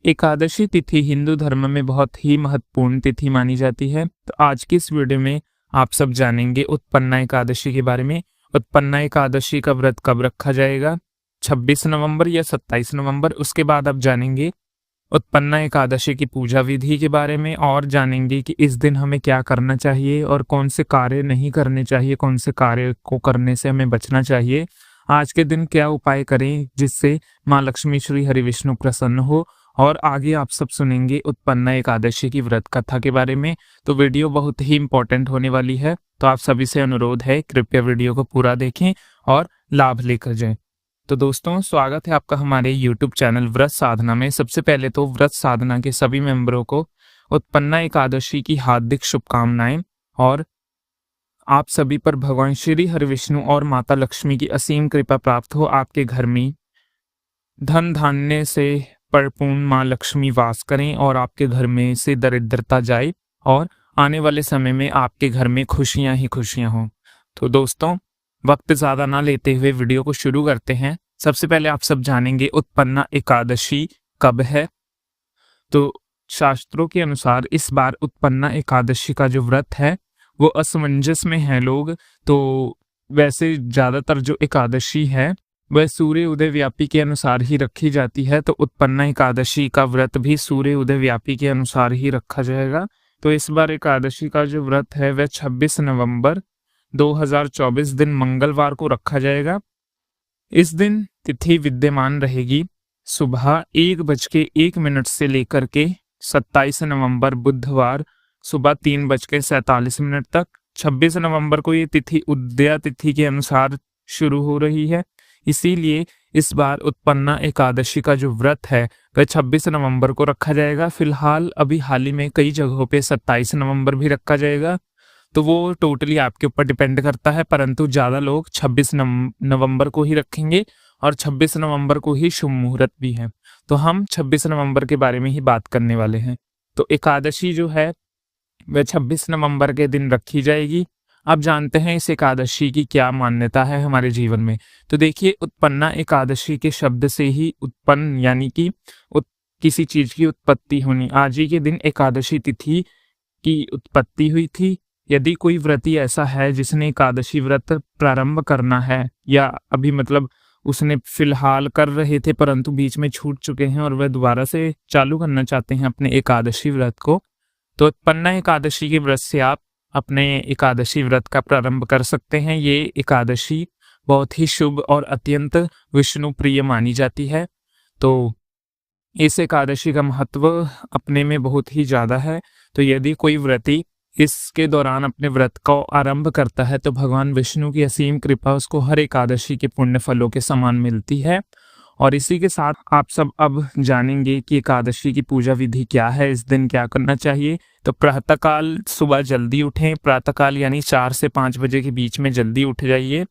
एकादशी तिथि हिंदू धर्म में बहुत ही महत्वपूर्ण तिथि मानी जाती है। तो आज की इस वीडियो में आप सब जानेंगे उत्पन्ना एकादशी के बारे में। उत्पन्ना एकादशी का व्रत कब रखा जाएगा, 26 नवंबर या 27 नवंबर। उसके बाद आप जानेंगे उत्पन्ना एकादशी की पूजा विधि के बारे में और जानेंगे कि इस दिन हमें क्या करना चाहिए और कौन से कार्य नहीं करने चाहिए, कौन से कार्य को करने से हमें बचना चाहिए। आज के दिन क्या उपाय करें जिससे माँ लक्ष्मी श्री हरि विष्णु प्रसन्न हो। और आगे आप सब सुनेंगे उत्पन्ना एकादशी की व्रत कथा के बारे में। तो वीडियो बहुत ही इंपॉर्टेंट होने वाली है, तो आप सभी से अनुरोध है कृपया वीडियो को पूरा देखें और लाभ लेकर जाएं। तो दोस्तों, स्वागत है आपका हमारे YouTube चैनल व्रत साधना में। सबसे पहले तो व्रत साधना के सभी मेंबरों को उत्पन्ना एकादशी की हार्दिक शुभकामनाएं और आप सभी पर भगवान श्री हरि विष्णु और माता लक्ष्मी की असीम कृपा प्राप्त हो। आपके घर में धन धान्य से परिपूर्ण माँ लक्ष्मी वास करें और आपके घर में से दरिद्रता जाए और आने वाले समय में आपके घर में खुशियां ही खुशियां हों। तो दोस्तों, वक्त ज़्यादा ना लेते हुए वीडियो को शुरू करते हैं। सबसे पहले आप सब जानेंगे उत्पन्ना एकादशी कब है। तो शास्त्रों के अनुसार इस बार उत्पन्ना एकादशी का जो व्रत है वो असमंजस में है लोग। तो वैसे ज़्यादातर जो एकादशी है वह सूर्य उदय व्यापी के अनुसार ही रखी जाती है, तो उत्पन्ना एकादशी का व्रत भी सूर्य उदय व्यापी के अनुसार ही रखा जाएगा। तो इस बार एकादशी का जो व्रत है वह 26 नवंबर 2024 दिन मंगलवार को रखा जाएगा। इस दिन तिथि विद्यमान रहेगी सुबह 1:01 से लेकर के 27 नवंबर बुधवार सुबह 3:47 तक। 26 नवंबर को ये तिथि उदया तिथि के अनुसार शुरू हो रही है, इसीलिए इस बार उत्पन्ना एकादशी का जो व्रत है वह 26 नवंबर को रखा जाएगा। फिलहाल अभी हाल ही में कई जगहों पे 27 नवंबर भी रखा जाएगा, तो वो टोटली आपके ऊपर डिपेंड करता है, परंतु ज़्यादा लोग 26 नवंबर को ही रखेंगे और 26 नवंबर को ही शुभ मुहूर्त भी है। तो हम 26 नवंबर के बारे में ही बात करने वाले हैं। तो एकादशी जो है वह 26 नवंबर के दिन रखी जाएगी। अब जानते हैं इस एकादशी की क्या मान्यता है हमारे जीवन में। तो देखिए, उत्पन्ना एकादशी के शब्द से ही उत्पन्न यानी कि किसी चीज की उत्पत्ति होनी। आज ही के दिन एकादशी तिथि की उत्पत्ति हुई थी। यदि कोई व्रती ऐसा है जिसने एकादशी व्रत प्रारंभ करना है या अभी उसने फिलहाल कर रहे थे परंतु बीच में छूट चुके हैं और वह दोबारा से चालू करना चाहते हैं अपने एकादशी व्रत को, तो उत्पन्ना एकादशी के व्रत से आप अपने एकादशी व्रत का प्रारंभ कर सकते हैं। ये एकादशी बहुत ही शुभ और अत्यंत विष्णु प्रिय मानी जाती है। तो इस एकादशी का महत्व अपने में बहुत ही ज़्यादा है। तो यदि कोई व्रती इसके दौरान अपने व्रत को आरंभ करता है तो भगवान विष्णु की असीम कृपा उसको हर एकादशी के पुण्य फलों के समान मिलती है। और इसी के साथ आप सब अब जानेंगे कि एकादशी की पूजा विधि क्या है, इस दिन क्या करना चाहिए। तो प्रातःकाल सुबह जल्दी उठें। प्रातःकाल यानी 4 से 5 बजे के बीच में जल्दी उठ जाइए।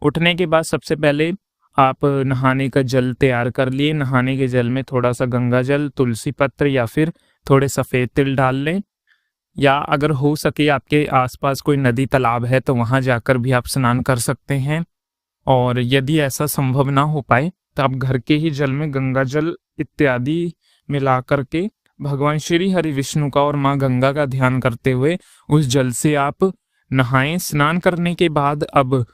उठने के बाद सबसे पहले आप नहाने का जल तैयार कर लिए। नहाने के जल में थोड़ा सा गंगा जल, तुलसी पत्र या फिर थोड़े सफ़ेद तिल डाल लें, या अगर हो सके आपके आसपास कोई नदी तालाब है तो वहाँ जाकर भी आप स्नान कर सकते हैं। और यदि ऐसा संभव ना हो पाए तो आप घर के ही जल में गंगा जल इत्यादि मिला करके भगवान श्री हरि विष्णु का और माँ गंगा का ध्यान करते हुए उस जल से आप नहाएं। स्नान करने के बाद अब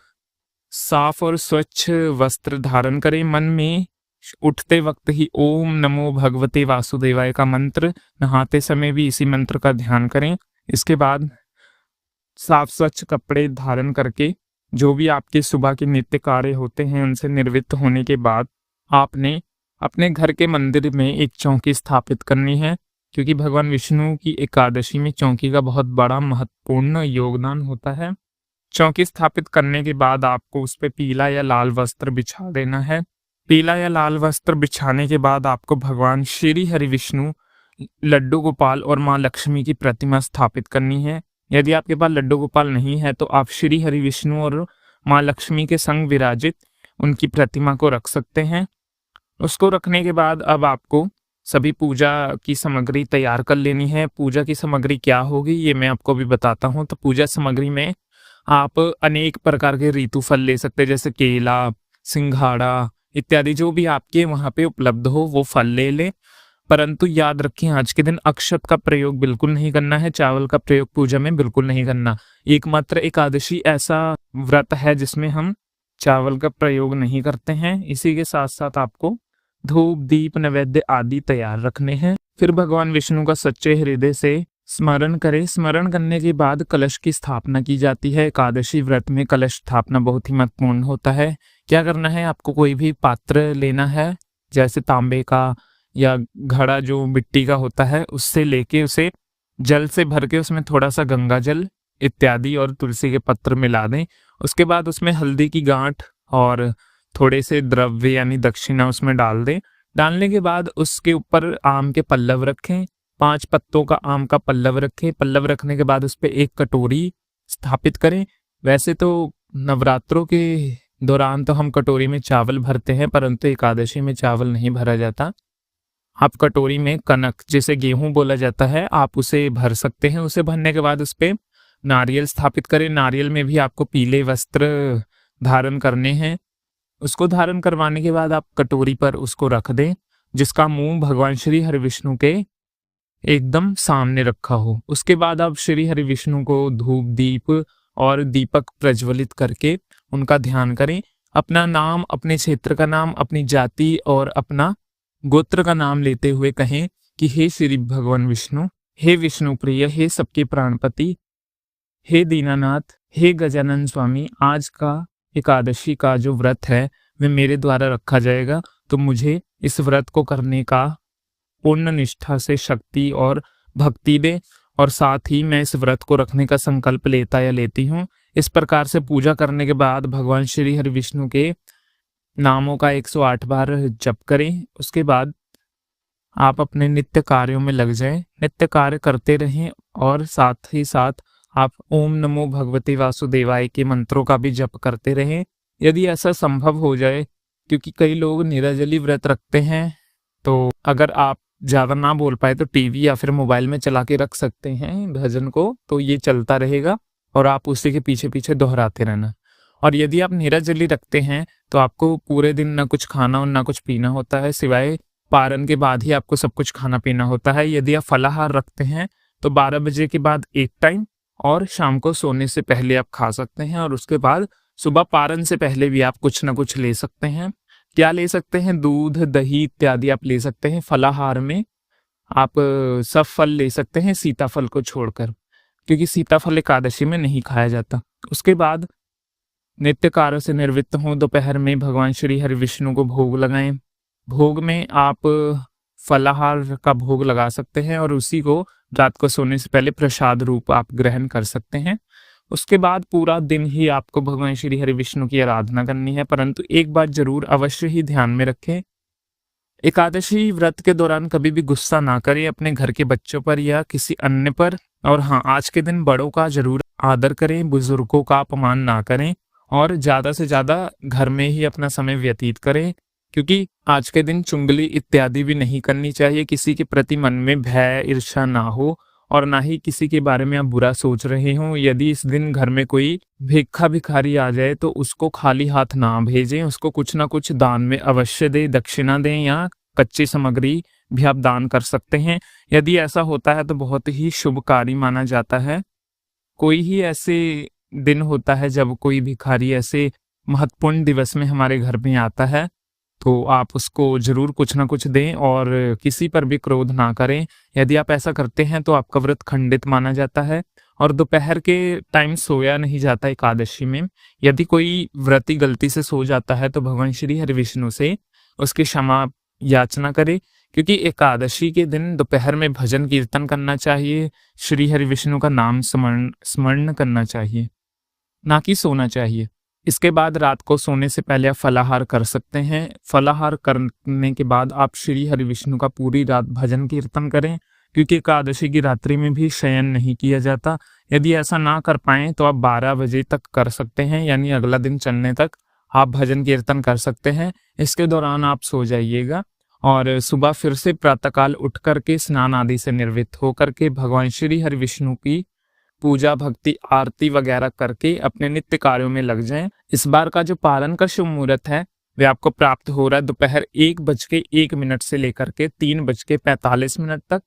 साफ और स्वच्छ वस्त्र धारण करें। मन में उठते वक्त ही ओम नमो भगवते वासुदेवाय का मंत्र, नहाते समय भी इसी मंत्र का ध्यान करें। इसके बाद साफ स्वच्छ कपड़े धारण करके जो भी आपके सुबह के नित्य कार्य होते हैं उनसे निवृत्त होने के बाद आपने अपने घर के मंदिर में एक चौकी स्थापित करनी है, क्योंकि भगवान विष्णु की एकादशी में चौकी का बहुत बड़ा महत्वपूर्ण योगदान होता है। चौकी स्थापित करने के बाद आपको उस पर पीला या लाल वस्त्र बिछा देना है। पीला या लाल वस्त्र बिछाने के बाद आपको भगवान श्री हरि विष्णु, लड्डू गोपाल और माँ लक्ष्मी की प्रतिमा स्थापित करनी है। यदि आपके पास लड्डू गोपाल नहीं है तो आप श्री हरि विष्णु और माँ लक्ष्मी के संग विराजित उनकी प्रतिमा को रख सकते हैं। उसको रखने के बाद अब आपको सभी पूजा की सामग्री तैयार कर लेनी है। पूजा की सामग्री क्या होगी ये मैं आपको भी बताता हूँ। तो पूजा सामग्री में आप अनेक प्रकार के ऋतु फल ले सकते हैं, जैसे केला, सिंघाड़ा इत्यादि जो भी आपके वहाँ पे उपलब्ध हो वो फल ले लें। परंतु याद रखें आज के दिन अक्षत का प्रयोग बिल्कुल नहीं करना है, चावल का प्रयोग पूजा में बिल्कुल नहीं करना। एकमात्र एकादशी ऐसा व्रत है जिसमें हम चावल का प्रयोग नहीं करते हैं। इसी के साथ साथ आपको धूप, दीप, नैवेद्य आदि तैयार रखने हैं। फिर भगवान विष्णु का सच्चे हृदय से स्मरण करें। स्मरण करने के बाद कलश की स्थापना की जाती है। एकादशी व्रत में कलश स्थापना बहुत ही महत्वपूर्ण होता है। क्या करना है, आपको कोई भी पात्र लेना है, जैसे तांबे का या घड़ा जो मिट्टी का होता है, उससे लेके उसे जल से भर के उसमें थोड़ा सा गंगा जल इत्यादि और तुलसी के पत्र मिला दें। उसके बाद उसमें हल्दी की गांठ और थोड़े से द्रव्य यानी दक्षिणा उसमें डाल दें। डालने के बाद उसके ऊपर आम के पल्लव रखें, 5 पत्तों का आम का पल्लव रखें। पल्लव रखने के बाद उस पर एक कटोरी स्थापित करें। वैसे तो नवरात्रों के दौरान तो हम कटोरी में चावल भरते हैं, परंतु एकादशी में चावल नहीं भरा जाता। आप कटोरी में कनक, जिसे गेहूं बोला जाता है, आप उसे भर सकते हैं। उसे भरने के बाद उस पर नारियल स्थापित करें। नारियल में भी आपको पीले वस्त्र धारण करने हैं। उसको धारण करवाने के बाद आप कटोरी पर उसको रख दें, जिसका मुंह भगवान श्री हरि विष्णु के एकदम सामने रखा हो। उसके बाद आप श्री हरि विष्णु को धूप, दीप और दीपक प्रज्वलित करके उनका ध्यान करें। अपना नाम, अपने क्षेत्र का नाम, अपनी जाति और अपना गोत्र का नाम लेते हुए कहें कि हे श्री भगवान विष्णु, हे विष्णु प्रिय, हे सबके प्राणपति, हे दीनानाथ, हे गजानन स्वामी, आज का एकादशी का जो व्रत है वह मेरे द्वारा रखा जाएगा, तो मुझे इस व्रत को करने का पूर्ण निष्ठा से शक्ति और भक्ति दे, और साथ ही मैं इस व्रत को रखने का संकल्प लेता या लेती हूँ। इस प्रकार से पूजा करने के बाद भगवान श्री हरि विष्णु के नामों का 108 बार जप करें। उसके बाद आप अपने नित्य कार्यों में लग जाएं, नित्य कार्य करते रहें और साथ ही साथ आप ओम नमो भगवते वासुदेवाय के मंत्रों का भी जप करते रहें, यदि ऐसा संभव हो जाए। क्योंकि कई लोग निराजली व्रत रखते हैं, तो अगर आप ज़्यादा ना बोल पाए तो टीवी या फिर मोबाइल में चला के रख सकते हैं भजन को, तो ये चलता रहेगा और आप उसी के पीछे पीछे दोहराते रहना। और यदि आप निराजली रखते हैं तो आपको पूरे दिन ना कुछ खाना और ना कुछ पीना होता है, सिवाय पारण के बाद ही आपको सब कुछ खाना पीना होता है। यदि आप फलाहार रखते हैं तो 12 बजे के बाद एक टाइम और शाम को सोने से पहले आप खा सकते हैं, और उसके बाद सुबह पारण से पहले भी आप कुछ ना कुछ ले सकते हैं। क्या ले सकते हैं, दूध, दही इत्यादि आप ले सकते हैं। फलाहार में आप सब फल ले सकते हैं सीताफल को छोड़कर, क्योंकि सीताफल एकादशी में नहीं खाया जाता। उसके बाद नित्य कार्य से निवृत्त हों, दोपहर में भगवान श्री हरि विष्णु को भोग लगाएं। भोग में आप फलाहार का भोग लगा सकते हैं और उसी को रात को सोने से पहले प्रसाद रूप आप ग्रहण कर सकते हैं। उसके बाद पूरा दिन ही आपको भगवान श्री हरि विष्णु की आराधना करनी है। परंतु एक बात जरूर अवश्य ही ध्यान में रखें, एकादशी व्रत के दौरान कभी भी गुस्सा ना करें अपने घर के बच्चों पर या किसी अन्य पर। और हाँ, आज के दिन बड़ों का जरूर आदर करें, बुजुर्गों का अपमान ना करें और ज़्यादा से ज़्यादा घर में ही अपना समय व्यतीत करें। क्योंकि आज के दिन चुंगली इत्यादि भी नहीं करनी चाहिए। किसी के प्रति मन में भय, ईर्ष्या ना हो और ना ही किसी के बारे में आप बुरा सोच रहे हो। यदि इस दिन घर में कोई भिक्खा भिखारी आ जाए तो उसको खाली हाथ ना भेजें, उसको कुछ ना कुछ दान में अवश्य दें, दक्षिणा दें या कच्ची सामग्री भी आप दान कर सकते हैं। यदि ऐसा होता है तो बहुत ही शुभकारी माना जाता है। कोई ही ऐसे दिन होता है जब कोई भिखारी ऐसे महत्वपूर्ण दिवस में हमारे घर में आता है, तो आप उसको जरूर कुछ ना कुछ दें और किसी पर भी क्रोध ना करें। यदि आप ऐसा करते हैं तो आपका व्रत खंडित माना जाता है। और दोपहर के टाइम सोया नहीं जाता एकादशी में। यदि कोई व्रती गलती से सो जाता है तो भगवान श्री हरि विष्णु से उसकी क्षमा याचना करे, क्योंकि एकादशी के दिन दोपहर में भजन कीर्तन करना चाहिए, श्री हरि विष्णु का नाम स्मरण करना चाहिए, ना कि सोना चाहिए। इसके बाद रात को सोने से पहले आप फलाहार कर सकते हैं। फलाहार करने के बाद आप श्री हरि विष्णु का पूरी रात भजन कीर्तन करें, क्योंकि एकादशी की रात्रि में भी शयन नहीं किया जाता। यदि ऐसा ना कर पाएं तो आप 12 बजे तक कर सकते हैं, यानी अगला दिन चलने तक आप भजन कीर्तन कर सकते हैं। इसके दौरान आप सो जाइएगा और सुबह फिर से प्रातःकाल उठ करके स्नान आदि से निवृत्त होकर के भगवान श्री हरि विष्णु की पूजा, भक्ति, आरती वगैरह करके अपने नित्य कार्यों में लग जाएं। इस बार का जो पारण का शुभ मुहूर्त है वे आपको प्राप्त हो रहा है दोपहर 1:01 से लेकर के 3:45 तक।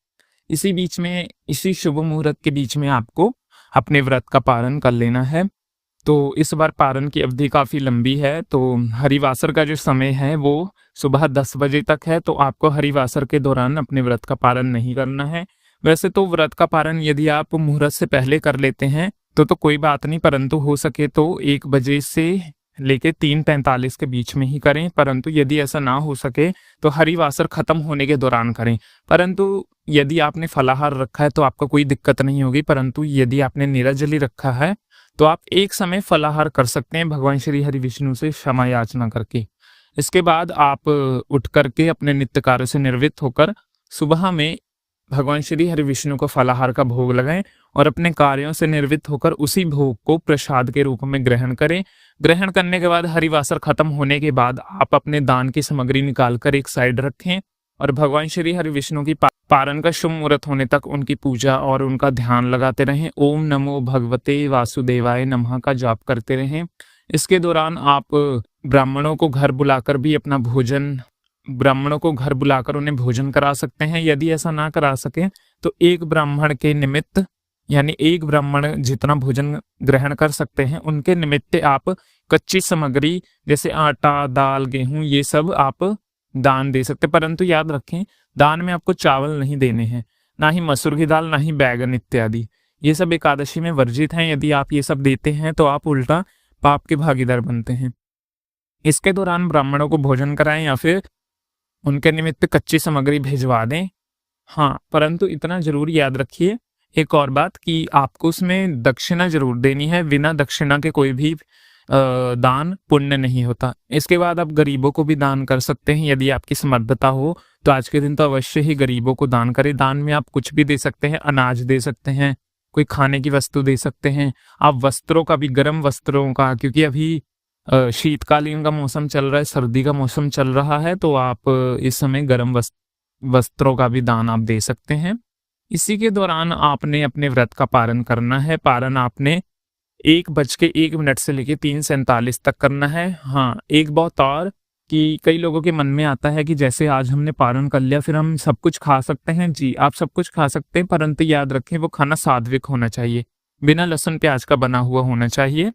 इसी बीच में, इसी शुभ मुहूर्त के बीच में आपको अपने व्रत का पारण कर लेना है। तो इस बार पारण की अवधि काफ़ी लंबी है, तो हरिवासर का जो समय है वो सुबह 10 बजे तक है, तो आपको हरिवासर के दौरान अपने व्रत का पारण नहीं करना है। वैसे तो व्रत का पारण यदि आप मुहूर्त से पहले कर लेते हैं तो कोई बात नहीं, परंतु हो सके तो 1 बजे से लेके 3:45 के बीच में ही करें, परंतु यदि ऐसा ना हो सके तो हरिवासर खत्म होने के दौरान करें। परंतु यदि आपने फलाहार रखा है तो आपको कोई दिक्कत नहीं होगी, परंतु यदि आपने निराजली रखा है तो आप एक समय फलाहार कर सकते हैं भगवान श्री हरि विष्णु से क्षमा याचना करके। इसके बाद आप उठ करके अपने नित्य कार्य से निवृत्त होकर सुबह में भगवान श्री हरि विष्णु को फलाहार का भोग लगाएं और अपने कार्यों से निवृत्त होकर उसी भोग को प्रसाद के रूप में ग्रहण करें। ग्रहण करने के बाद हरिवासर खत्म होने के बाद आप अपने दान की सामग्री निकालकर एक साइड रखें और भगवान श्री हरि विष्णु की पारण का शुभ मुहूर्त होने तक उनकी पूजा और उनका ध्यान लगाते रहें। ओम नमो भगवते वासुदेवाय नमः का जाप करते रहें। इसके दौरान आप ब्राह्मणों को घर बुलाकर भी अपना ब्राह्मणों को घर बुलाकर उन्हें भोजन करा सकते हैं। यदि ऐसा ना करा सके तो एक ब्राह्मण के निमित्त, यानी एक ब्राह्मण जितना भोजन ग्रहण कर सकते हैं उनके निमित्त आप कच्ची सामग्री जैसे आटा, दाल, गेहूं ये सब आप दान दे सकते हैं। परंतु याद रखें, दान में आपको चावल नहीं देने हैं, ना ही मसूर की दाल, ना ही बैगन इत्यादि। ये सब एकादशी में वर्जित हैं। यदि आप ये सब देते हैं तो आप उल्टा पाप के भागीदार बनते हैं। इसके दौरान ब्राह्मणों को भोजन कराएं या फिर उनके निमित्त कच्ची सामग्री भिजवा दें। हाँ, परंतु इतना जरूर याद रखिए एक और बात कि आपको उसमें दक्षिणा जरूर देनी है। बिना दक्षिणा के कोई भी दान पुण्य नहीं होता। इसके बाद आप गरीबों को भी दान कर सकते हैं यदि आपकी समर्थता हो तो आज के दिन तो अवश्य ही गरीबों को दान करें। दान में आप कुछ भी दे सकते हैं, अनाज दे सकते हैं, कोई खाने की वस्तु दे सकते हैं। आप वस्त्रों का भी, गर्म वस्त्रों का, क्योंकि अभी शीतकालीन का मौसम चल रहा है, सर्दी का मौसम चल रहा है, तो आप इस समय गर्म वस्त्रों का भी दान आप दे सकते हैं। इसी के दौरान आपने अपने व्रत का पारण करना है। पारण आपने 1:01 से लेकर 3:47 तक करना है। हाँ, एक बात और कि कई लोगों के मन में आता है कि जैसे आज हमने पारण कर लिया फिर हम सब कुछ खा सकते हैं। जी, आप सब कुछ खा सकते हैं, परंतु याद रखें वो खाना सात्विक होना चाहिए, बिना लहसुन प्याज का बना हुआ होना चाहिए।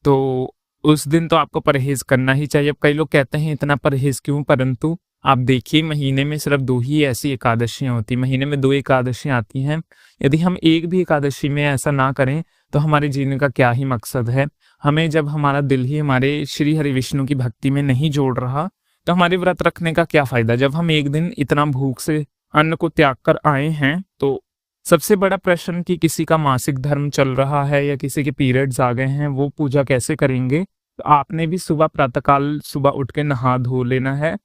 तो उस दिन तो आपको परहेज करना ही चाहिए। अब कई लोग कहते हैं इतना परहेज क्यों, परंतु आप देखिए महीने में सिर्फ 2 ही ऐसी एकादशियां होती, महीने में 2 एकादशियां आती हैं। यदि हम एक भी एकादशी में ऐसा ना करें तो हमारे जीने का क्या ही मकसद है। हमें जब हमारा दिल ही हमारे श्री हरि विष्णु की भक्ति में नहीं जोड़ रहा तो हमारे व्रत रखने का क्या फायदा। जब हम एक दिन इतना भूख से अन्न को त्याग कर आए हैं तो सबसे बड़ा प्रश्न कि किसी का मासिक धर्म चल रहा है या किसी के पीरियड्स आ गए हैं, वो पूजा कैसे करेंगे। तो आपने भी सुबह प्रातःकाल सुबह उठ के नहा धो लेना है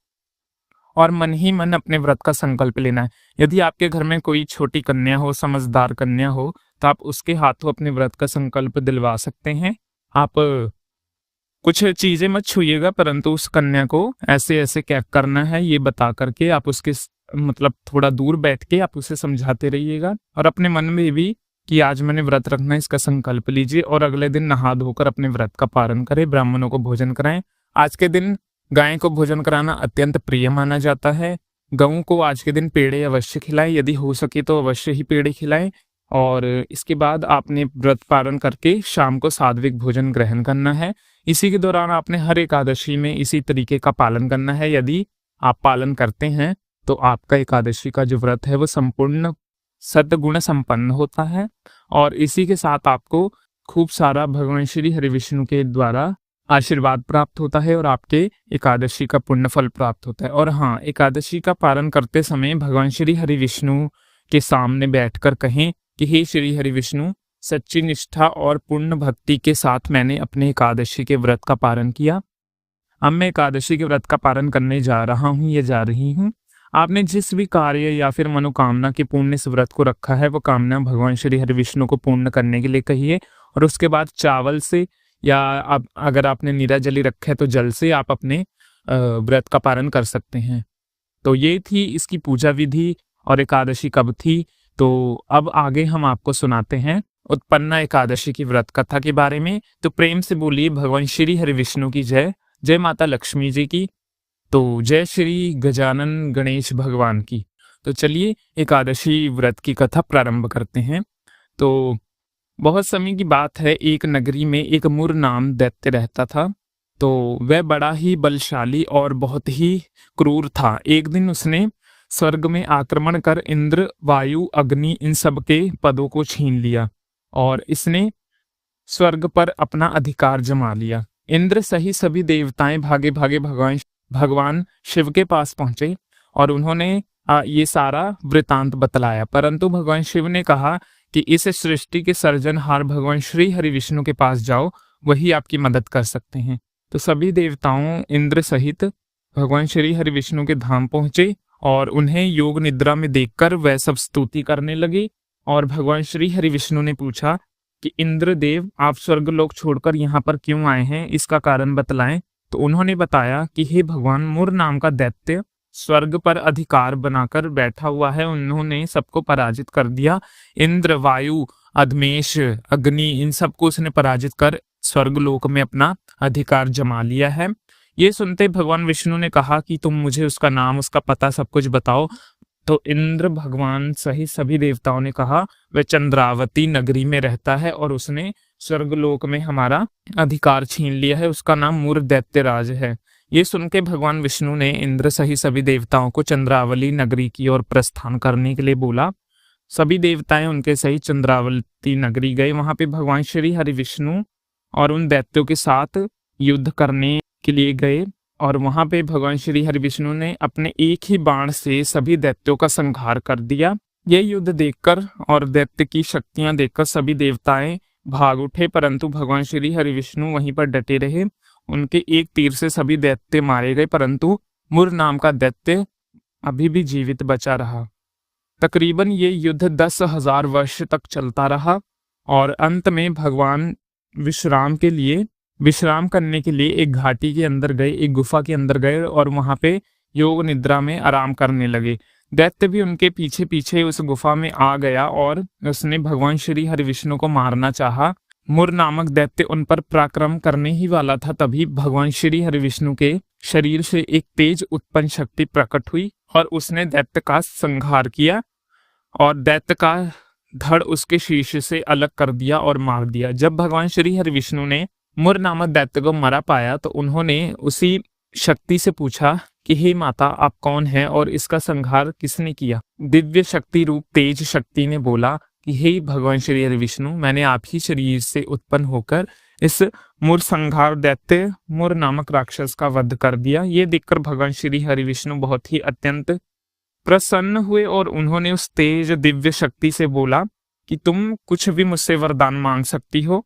और मन ही मन अपने व्रत का संकल्प लेना है। यदि आपके घर में कोई छोटी कन्या हो, समझदार कन्या हो, तो आप उसके हाथों अपने व्रत का संकल्प दिलवा सकते हैं। आप कुछ चीजें मत छूइएगा, परंतु उस कन्या को ऐसे ऐसे क्या करना है ये बता करके आप उसके मतलब थोड़ा दूर बैठ के आप उसे समझाते रहिएगा और अपने मन में भी कि आज मैंने व्रत रखना है इसका संकल्प लीजिए और अगले दिन नहा धोकर अपने व्रत का पारण करें, ब्राह्मणों को भोजन कराएं। आज के दिन गाय को भोजन कराना अत्यंत प्रिय माना जाता है। गऊ को आज के दिन पेड़े अवश्य खिलाएं, यदि हो सके तो अवश्य ही पेड़े खिलाएं। और इसके बाद आपने व्रत पारण करके शाम को सात्विक भोजन ग्रहण करना है। इसी के दौरान आपने हर एकादशी में इसी तरीके का पालन करना है। यदि आप पालन करते हैं तो आपका एकादशी का जो व्रत है वो संपूर्ण सद्गुण संपन्न होता है और इसी के साथ आपको खूब सारा भगवान श्री हरि विष्णु के द्वारा आशीर्वाद प्राप्त होता है और आपके एकादशी का पुण्य फल प्राप्त होता है। और हाँ, एकादशी का पारण करते समय भगवान श्री हरि विष्णु के सामने बैठकर कहें कि हे श्री हरि विष्णु, सच्ची निष्ठा और पूर्ण भक्ति के साथ मैंने अपने एकादशी के व्रत का पारण किया। अब मैं एकादशी के व्रत का पारण करने जा रहा हूँ या जा रही हूँ। आपने जिस भी कार्य या फिर मनोकामना के पूर्ण इस व्रत को रखा है वो कामना भगवान श्री हरि विष्णु को पूर्ण करने के लिए कहिए और उसके बाद चावल से या आप अगर आपने नीराजली रखा है तो जल से आप अपने व्रत का पारण कर सकते हैं। तो ये थी इसकी पूजा विधि और एकादशी कब थी। तो अब आगे हम आपको सुनाते हैं उत्पन्ना एकादशी की व्रत कथा के बारे में। तो प्रेम से बोलिए भगवान श्री हरि विष्णु की जय, जय माता लक्ष्मी जी की, तो जय श्री गजानन गणेश भगवान की। तो चलिए एकादशी व्रत की कथा प्रारंभ करते हैं। तो बहुत समय की बात है, एक नगरी में एक मुर नाम दैत्य रहता था। तो वह बड़ा ही बलशाली और बहुत ही क्रूर था। एक दिन उसने स्वर्ग में आक्रमण कर इंद्र, वायु, अग्नि इन सब के पदों को छीन लिया और इसने स्वर्ग पर अपना अधिकार जमा लिया। इंद्र सही सभी देवताएं भागे भागे भगवान शिव के पास पहुंचे और उन्होंने ये सारा वृतांत बतलाया, परंतु भगवान शिव ने कहा कि इस सृष्टि के सर्जनहार भगवान श्री हरि विष्णु के पास जाओ, वही आपकी मदद कर सकते हैं। तो सभी देवताओं इंद्र सहित भगवान श्री हरि विष्णु के धाम पहुंचे और उन्हें योग निद्रा में देखकर वह सब स्तुति करने लगे। और भगवान श्री हरि विष्णु ने पूछा कि इंद्रदेव, आप स्वर्गलोक छोड़कर यहाँ पर क्यों आए हैं, इसका कारण बतलाएं। तो उन्होंने बताया कि हे भगवान, मुर नाम का दैत्य स्वर्ग पर अधिकार बनाकर बैठा हुआ है, उन्होंने सबको पराजित कर दिया। इंद्र, वायु, अधमेश, अग्नि इन सबको उसने पराजित कर स्वर्गलोक में अपना अधिकार जमा लिया है। ये सुनते भगवान विष्णु ने कहा कि तुम मुझे उसका नाम, उसका पता, सब कुछ बताओ। तो इंद्र भगवान सहित सभी देवताओं ने कहा वह चंद्रावती नगरी में रहता है और उसने स्वर्गलोक में हमारा अधिकार छीन लिया है, उसका नाम मुर दैत्यराज है। ये सुन के भगवान विष्णु ने इंद्र सहित सभी देवताओं को चंद्रावली नगरी की ओर प्रस्थान करने के लिए बोला। सभी देवताएं उनके सहित चंद्रावती नगरी गए। वहां पे भगवान श्री हरि विष्णु और उन दैत्यों के साथ युद्ध करने के लिए गए और वहां पे भगवान श्री हरि विष्णु ने अपने एक ही बाण से सभी दैत्यों का संहार कर दिया। ये युद्ध देखकर और दैत्य की शक्तियां देखकर सभी देवताएं भाग उठे, परंतु भगवान श्री हरि विष्णु वहीं पर डटे रहे। उनके एक तीर से सभी दैत्य मारे गए, परंतु मुर नाम का दैत्य अभी भी जीवित बचा रहा। तकरीबन ये युद्ध 10,000 वर्ष तक चलता रहा और अंत में भगवान विश्राम करने के लिए एक घाटी के अंदर गए, एक गुफा के अंदर गए और वहां पे योग निद्रा में आराम करने लगे। दैत्य भी उनके पीछे पीछे उस गुफा में आ गया और उसने भगवान श्री हरि विष्णु को मारना चाहा। मुर नामक दैत्य उन पर पराक्रम करने ही वाला था, तभी भगवान श्री हरि विष्णु के शरीर से एक तेज उत्पन्न शक्ति प्रकट हुई और उसने दैत्य का संहार किया और दैत्य का धड़ उसके शीर्ष से अलग कर दिया और मार दिया। जब भगवान श्री हरि विष्णु ने मुर नामक दैत्य को मरा पाया तो उन्होंने उसी शक्ति से पूछा कि हे माता, आप कौन हैं और इसका संहार किसने किया। दिव्य शक्ति रूप तेज शक्ति ने बोला कि हे भगवान श्री हरि विष्णु, मैंने आप ही शरीर से उत्पन्न होकर इस मुर संहार दैत्य मुर नामक राक्षस का वध कर दिया। ये देखकर भगवान श्री हरि विष्णु बहुत ही अत्यंत प्रसन्न हुए और उन्होंने उस तेज दिव्य शक्ति से बोला कि तुम कुछ भी मुझसे वरदान मांग सकती हो,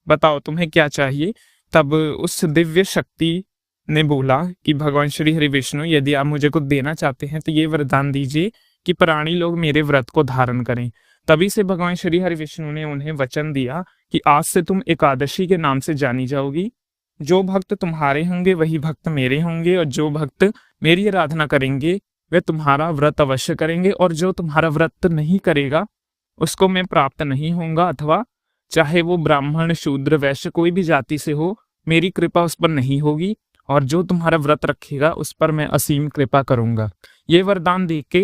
बताओ तुम्हें क्या चाहिए। तब उस दिव्य शक्ति ने बोला कि भगवान श्री हरि विष्णु, यदि आप मुझे कुछ देना चाहते हैं तो ये वरदान दीजिए कि प्राणी लोग मेरे व्रत को धारण करें। तभी से भगवान श्री हरि विष्णु ने उन्हें वचन दिया कि आज से तुम एकादशी के नाम से जानी जाओगी। जो भक्त तुम्हारे होंगे वही भक्त मेरे होंगे और जो भक्त मेरी आराधना करेंगे वे तुम्हारा व्रत अवश्य करेंगे और जो तुम्हारा व्रत नहीं करेगा उसको मैं प्राप्त नहीं होऊंगा, अथवा चाहे वो ब्राह्मण, शूद्र, वैश्य कोई भी जाति से हो, मेरी कृपा उस पर नहीं होगी और जो तुम्हारा व्रत रखेगा उस पर मैं असीम कृपा करूंगा। ये वरदान देख के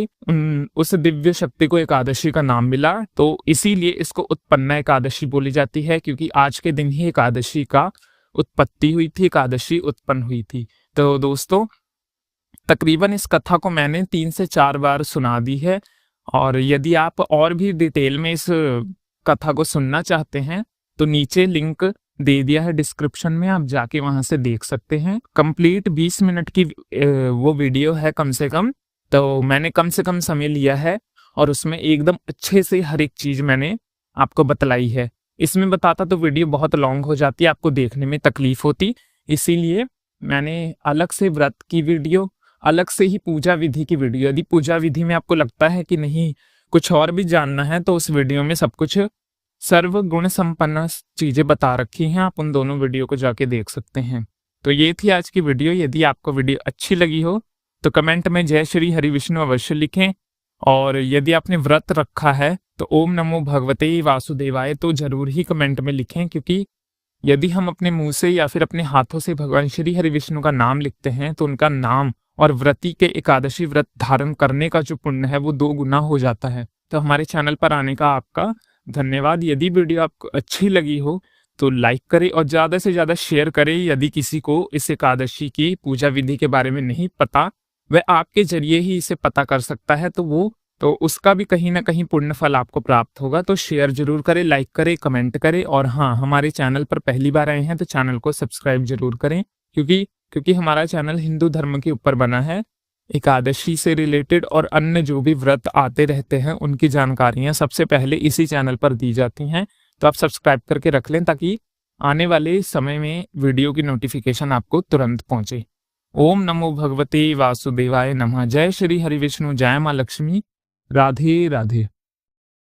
उस दिव्य शक्ति को एकादशी का नाम मिला। तो इसीलिए इसको उत्पन्ना एकादशी बोली जाती है, क्योंकि आज के दिन ही एकादशी का उत्पत्ति हुई थी, एकादशी उत्पन्न हुई थी। तो दोस्तों, तकरीबन इस कथा को मैंने 3 से 4 बार सुना दी है और यदि आप और भी डिटेल में इस कथा को सुनना चाहते हैं तो नीचे लिंक दे दिया है डिस्क्रिप्शन में, आप जाके वहां से देख सकते हैं। कंप्लीट 20 मिनट की वो वीडियो है कम से कम, तो मैंने कम से कम समय लिया है और उसमें एकदम अच्छे से हर एक चीज मैंने आपको बतलाई है। इसमें बताता तो वीडियो बहुत लॉन्ग हो जाती है, आपको देखने में तकलीफ होती, इसीलिए मैंने अलग से व्रत की वीडियो, अलग से ही पूजा विधि की वीडियो, यदि पूजा विधि में आपको लगता है कि नहीं कुछ और भी जानना है तो उस वीडियो में सब कुछ सर्व गुण संपन्न चीजें बता रखी हैं, आप उन दोनों वीडियो को जाके देख सकते हैं। तो ये थी आज की वीडियो। यदि आपको वीडियो अच्छी लगी हो तो कमेंट में जय श्री हरि विष्णु अवश्य लिखें और यदि आपने व्रत रखा है तो ओम नमो भगवते वासुदेवाय तो जरूर ही कमेंट में लिखें, क्योंकि यदि हम अपने मुंह से या फिर अपने हाथों से भगवान श्री हरि विष्णु का नाम लिखते हैं तो उनका नाम और व्रती के एकादशी व्रत धारण करने का जो पुण्य है वो 2 गुना हो जाता है। तो हमारे चैनल पर आने का आपका धन्यवाद। यदि वीडियो आपको अच्छी लगी हो तो लाइक करें और ज़्यादा से ज़्यादा शेयर करें। यदि किसी को इस एकादशी की पूजा विधि के बारे में नहीं पता, वह आपके जरिए ही इसे पता कर सकता है, तो उसका भी कहीं ना कहीं पुण्य फल आपको प्राप्त होगा। तो शेयर जरूर करें, लाइक करें, कमेंट करें और हाँ, हमारे चैनल पर पहली बार आए हैं तो चैनल को सब्सक्राइब जरूर करें, क्योंकि हमारा चैनल हिंदू धर्म के ऊपर बना है। एकादशी से रिलेटेड और अन्य जो भी व्रत आते रहते हैं उनकी जानकारियां सबसे पहले इसी चैनल पर दी जाती हैं। तो आप सब्सक्राइब करके रख लें ताकि आने वाले समय में वीडियो की नोटिफिकेशन आपको तुरंत पहुंचे। ओम नमो भगवते वासुदेवाय नमः। जय श्री हरि विष्णु, जय मां लक्ष्मी। राधे राधे।